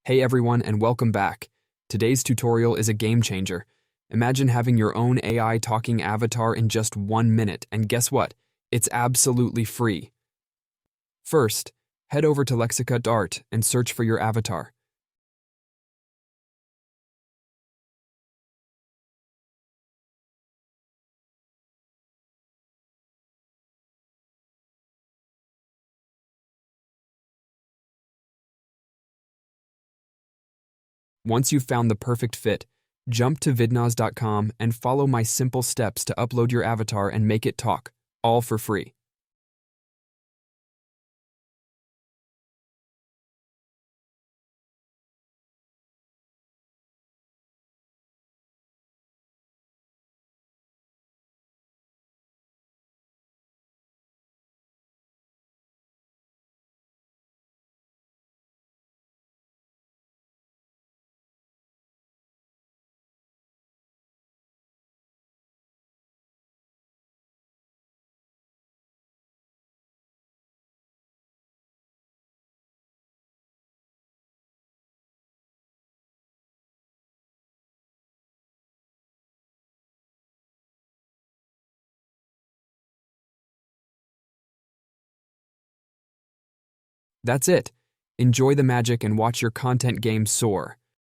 Hey everyone, and welcome back. Today's tutorial is a game changer. Imagine having your own AI talking avatar in just 1 minute, and guess what? It's absolutely free. First, head over to CapCut and search for your avatar. Once you've found the perfect fit, jump to vidnaz.com and follow my simple steps to upload your avatar and make it talk, all for free. That's it. Enjoy the magic and watch your content game soar.